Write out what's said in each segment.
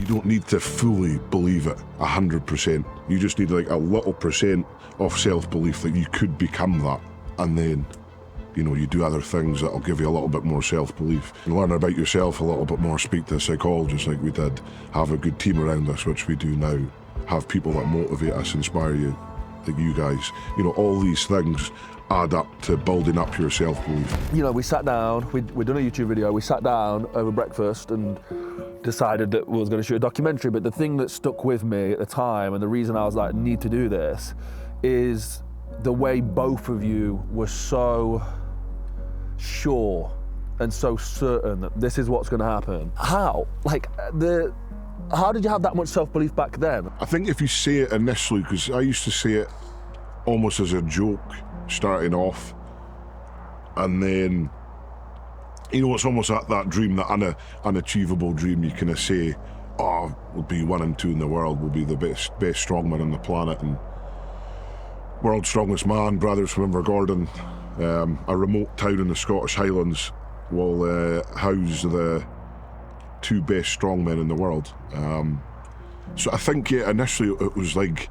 don't need to fully believe it 100%. You just need like a little percent of self-belief that you could become that. And then, you know, you do other things that'll give you a little bit more self-belief. And learn about yourself a little bit more, speak to a psychologist like we did, have a good team around us, which we do now, have people that motivate us, inspire you, like you guys. You know, all these things add up to building up your self-belief. You know, we sat down, we'd done a YouTube video, we sat down over breakfast and decided that we was going to shoot a documentary, but the thing that stuck with me at the time, and the reason I was like, need to do this, is the way both of you were so sure and so certain that this is what's going to happen. How? Like, how did you have that much self-belief back then? I think if you say it initially, because I used to say it almost as a joke, starting off, and then, you know, it's almost that dream, that unachievable dream. You kind of say, oh, we'll be 1 and 2 in the world, we'll be the best strongman on the planet, and world's strongest man, brothers from Invergordon, a remote town in the Scottish Highlands, will house the 2 best strongmen in the world. So I think, yeah, initially it was like,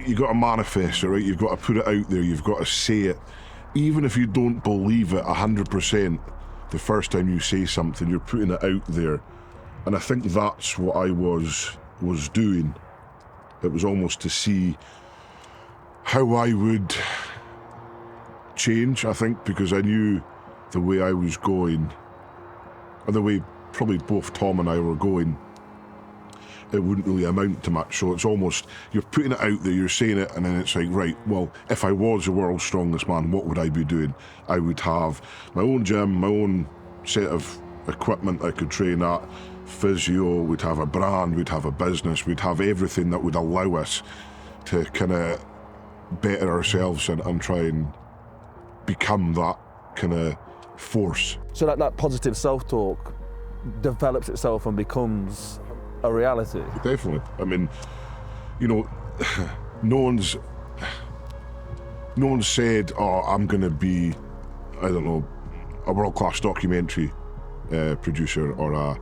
you got to manifest it, right? You've got to put it out there, you've got to say it. Even if you don't believe it 100%, the first time you say something, you're putting it out there. And I think that's what I was doing. It was almost to see how I would change, I think, because I knew the way I was going, and the way probably both Tom and I were going, it wouldn't really amount to much. So it's almost, you're putting it out there, you're saying it, and then it's like, right, well, if I was the world's strongest man, what would I be doing? I would have my own gym, my own set of equipment I could train at, physio, we'd have a brand, we'd have a business, we'd have everything that would allow us to kind of better ourselves and try and become that kind of force. So that positive self-talk develops itself and becomes a reality. Definitely. I mean, you know, no one's said, oh, I'm going to be, I don't know, a world-class documentary producer or a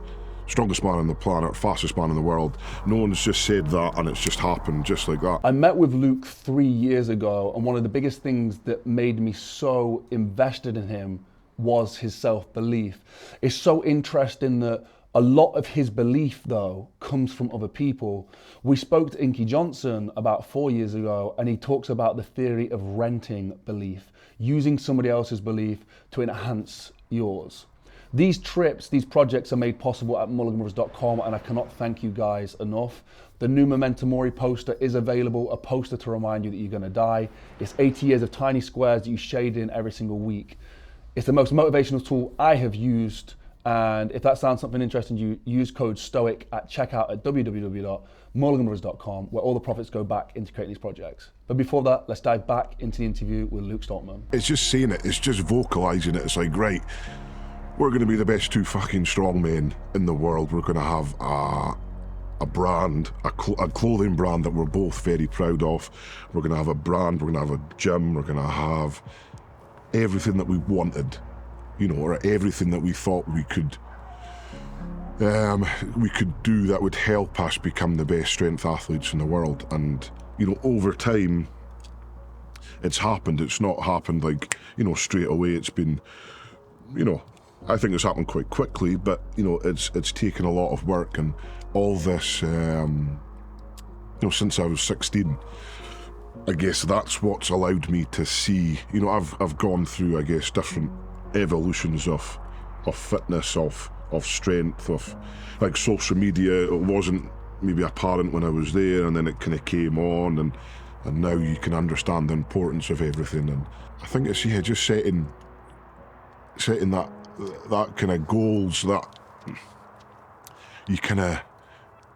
strongest man on the planet, fastest man in the world. No one's just said that, and it's just happened just like that. I met with Luke 3 years ago, and one of the biggest things that made me so invested in him was his self-belief. It's so interesting that a lot of his belief, though, comes from other people. We spoke to Inky Johnson about 4 years ago, and he talks about the theory of renting belief, using somebody else's belief to enhance yours. These trips, these projects are made possible at Mulliganbrothers.com, and I cannot thank you guys enough. The new Memento Mori poster is available, a poster to remind you that you're gonna die. It's 80 years of tiny squares that you shade in every single week. It's the most motivational tool I have used, and if that sounds something interesting to you, use code STOIC at checkout at www.mulliganbrothers.com, where all the profits go back into creating these projects. But before that, let's dive back into the interview with Luke Stoltman. It's just saying it, it's just vocalising it. It's like, right, we're going to be the best 2 fucking strong men in the world. We're going to have a brand, a clothing brand that we're both very proud of. We're going to have a brand, we're going to have a gym, we're going to have everything that we wanted, you know, or everything that we thought we could do that would help us become the best strength athletes in the world. And, you know, over time, it's happened. It's not happened like, you know, straight away. It's been, you know, I think it's happened quite quickly, but, you know, it's taken a lot of work, and all this, you know, since I was 16, I guess that's what's allowed me to see, you know, I've gone through, I guess, different evolutions of fitness, of strength, of like social media. It wasn't maybe apparent when I was there, and then it kind of came on, and now you can understand the importance of everything. And I think it's, yeah, just setting that kind of goals that you kind of,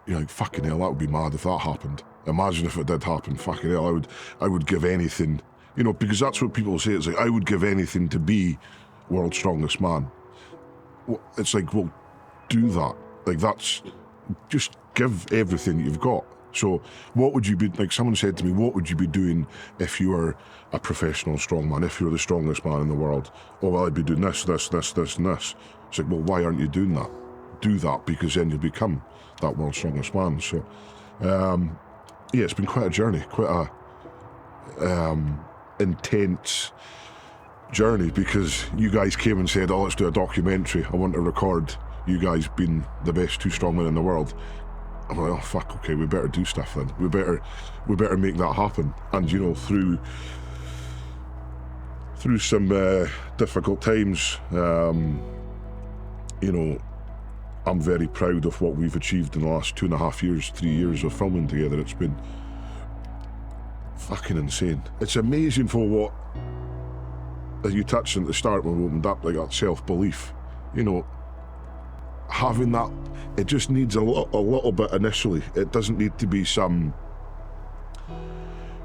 you know, fucking hell, that would be mad if that happened. Imagine if it did happen, fucking hell, I would give anything, you know, because that's what people say. It's like, I would give anything to be world's strongest man. It's like, well, do that. Like, that's, just give everything you've got. So what would you be, like someone said to me, what would you be doing if you were a professional strongman, if you were the strongest man in the world? Oh, well, I'd be doing this, this, this, this, and this. It's like, well, why aren't you doing that? do that, because then you'll become that world's strongest man. So, yeah, it's been quite a journey, quite a intense journey, because you guys came and said, oh, let's do a documentary. I want to record you guys being the best two strongmen in the world. I'm like, oh fuck, okay, we better do stuff then. We better make that happen. And you know, through some difficult times, you know, I'm very proud of what we've achieved in the last 2.5 years, 3 years of filming together. It's been fucking insane. It's amazing for what, as you touched on at the start when we opened up, like that self-belief, you know, having that, it just needs a little bit initially. It doesn't need to be some,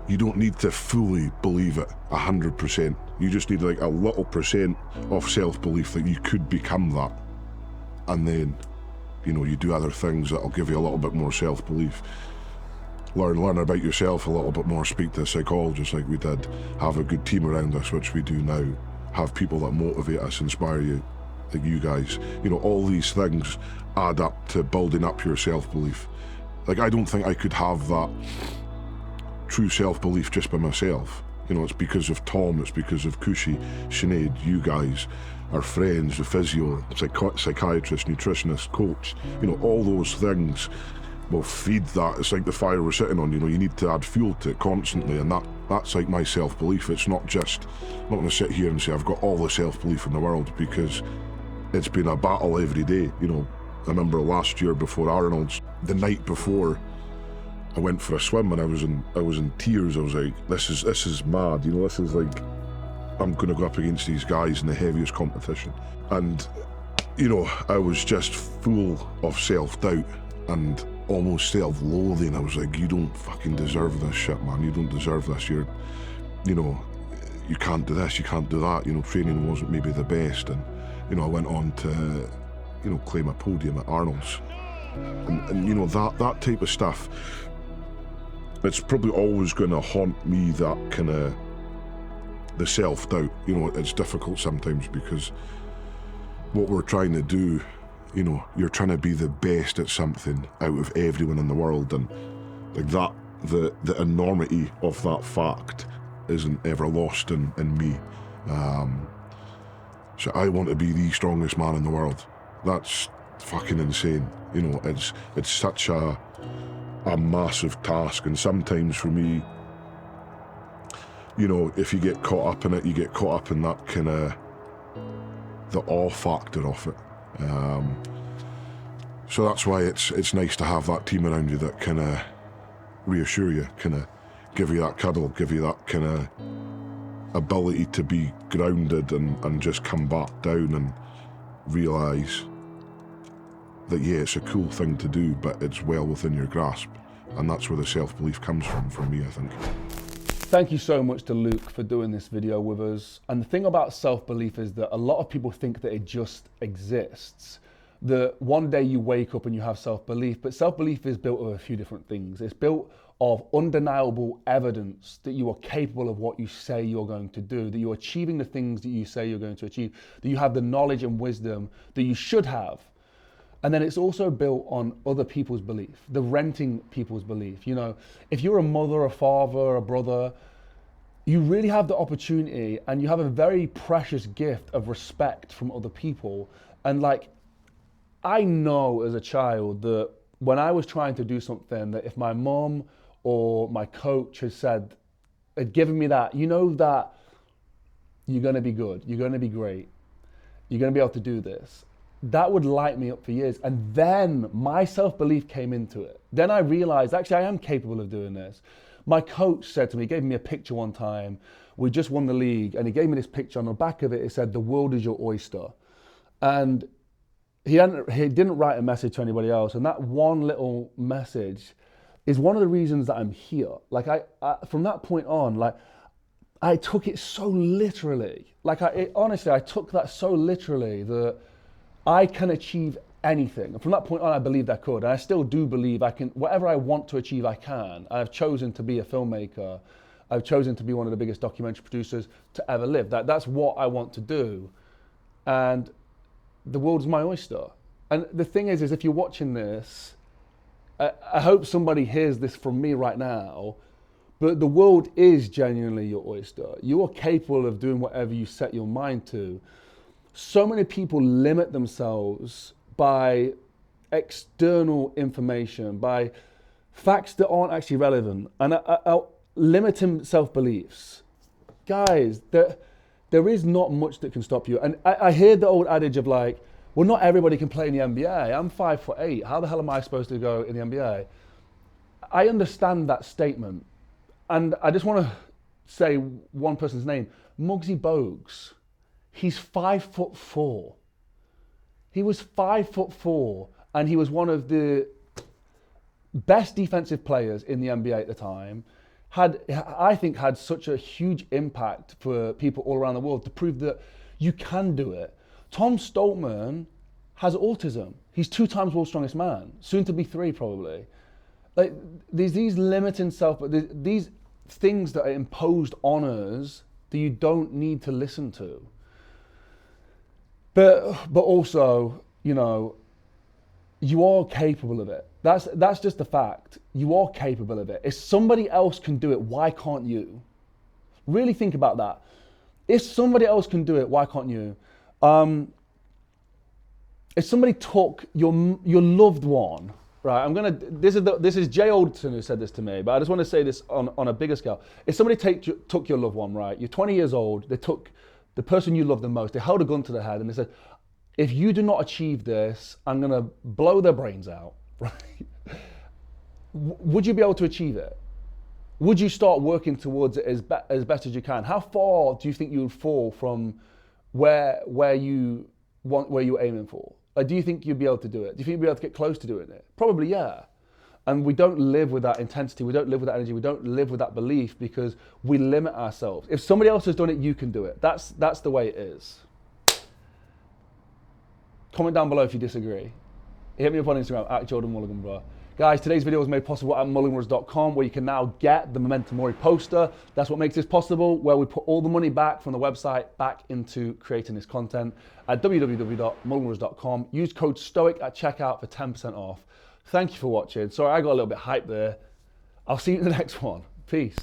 you don't need to fully believe it 100%. You just need like a little percent of self-belief that you could become that. And then, you know, you do other things that'll give you a little bit more self-belief. Learn about yourself a little bit more, speak to a psychologist like we did, have a good team around us, which we do now, have people that motivate us, inspire you, like you guys. You know, all these things add up to building up your self-belief. Like, I don't think I could have that true self-belief just by myself. You know, it's because of Tom, it's because of Cushy, Sinead, you guys, our friends, the physio, psychiatrist, nutritionist, coach. You know, all those things will feed that. It's like the fire we're sitting on, you know, you need to add fuel to it constantly, and that's like my self-belief. It's not just, I'm not going to sit here and say I've got all the self-belief in the world, because it's been a battle every day. You know, I remember last year before Arnold's, the night before, I went for a swim and I was in tears. I was like, this is mad, you know, this is like, I'm going to go up against these guys in the heaviest competition. And, you know, I was just full of self-doubt and almost self-loathing. I was like, you don't fucking deserve this shit, man. You don't deserve this. You know, you can't do this, you can't do that. You know, training wasn't maybe the best. And, you know, I went on to, you know, claim a podium at Arnold's. And you know, that type of stuff, it's probably always going to haunt me, that kind of, the self-doubt. You know, it's difficult sometimes, because what we're trying to do, you know, you're trying to be the best at something out of everyone in the world, and like that, the enormity of that fact isn't ever lost in me. So I want to be the strongest man in the world. That's fucking insane. You know, it's such a massive task, and sometimes for me, you know, if you get caught up in it, you get caught up in that kind of, the awe factor of it. So that's why it's nice to have that team around you that kind of reassure you, kind of give you that cuddle, give you that kind of ability to be grounded and just come back down and realise that, yeah, it's a cool thing to do, but it's well within your grasp. And that's where the self-belief comes from for me, I think. Thank you so much to Luke for doing this video with us. And the thing about self-belief is that a lot of people think that it just exists. That one day you wake up and you have self-belief, but self-belief is built of a few different things. It's built of undeniable evidence that you are capable of what you say you're going to do, that you're achieving the things that you say you're going to achieve, that you have the knowledge and wisdom that you should have. And then it's also built on other people's belief, the renting people's belief. You know, if you're a mother, a father, a brother, you really have the opportunity, and you have a very precious gift of respect from other people. And like, I know as a child that when I was trying to do something, that if my mom or my coach had given me that, you know, that you're going to be good, you're going to be great, you're going to be able to do this, that would light me up for years. And then my self-belief came into it. Then I realized, actually, I am capable of doing this. My coach said to me, he gave me a picture one time, we just won the league, and he gave me this picture. On the back of it, it said, "The world is your oyster." And he didn't write a message to anybody else. And that one little message is one of the reasons that I'm here. Like, I from that point on, like, I took it so literally. Like, honestly, I took that so literally that I can achieve anything. And from that point on, I believed I could. And I still do believe I can, whatever I want to achieve, I can. I've chosen to be a filmmaker. I've chosen to be one of the biggest documentary producers to ever live. That's what I want to do. And the world's my oyster. And the thing is if you're watching this, I hope somebody hears this from me right now, but the world is genuinely your oyster. You are capable of doing whatever you set your mind to. So many people limit themselves by external information, by facts that aren't actually relevant, and limiting self-beliefs. Guys, there is not much that can stop you. And I hear the old adage of like, well, not everybody can play in the NBA. I'm 5'8". How the hell am I supposed to go in the NBA? I understand that statement. And I just want to say one person's name, Muggsy Bogues. He's 5'4". He was 5'4", and he was one of the best defensive players in the NBA at the time. I think had such a huge impact for people all around the world to prove that you can do it. Tom Stoltman has autism. He's 2 times world's strongest man, soon to be 3 probably. Like these limiting these things that are imposed on us that you don't need to listen to. But also, you know, you are capable of it. That's just the fact. You are capable of it. If somebody else can do it, why can't you? Really think about that. If somebody else can do it, why can't you? If somebody took your loved one, right? This is Jay Alderton who said this to me, but I just want to say this on a bigger scale. If somebody took your loved one, right? You're 20 years old. They took the person you love the most. They held a gun to their head and they said, if you do not achieve this, I'm going to blow their brains out, right? Would you be able to achieve it? Would you start working towards it as best as you can? How far do you think you would fall from where you're aiming for? Like, do you think you'd be able to do it? Do you think you'd be able to get close to doing it? Probably, yeah. And we don't live with that intensity. We don't live with that energy. We don't live with that belief because we limit ourselves. If somebody else has done it, you can do it. That's the way it is. Comment down below if you disagree. Hit me up on Instagram at Jordan Mulligan, bro. Guys, today's video was made possible at Mulliganbrothers.com, where you can now get the Memento Mori poster. That's what makes this possible, where we put all the money back from the website back into creating this content at www.mulliganbrothers.com. Use code STOIC at checkout for 10% off. Thank you for watching. Sorry, I got a little bit hyped there. I'll see you in the next one. Peace.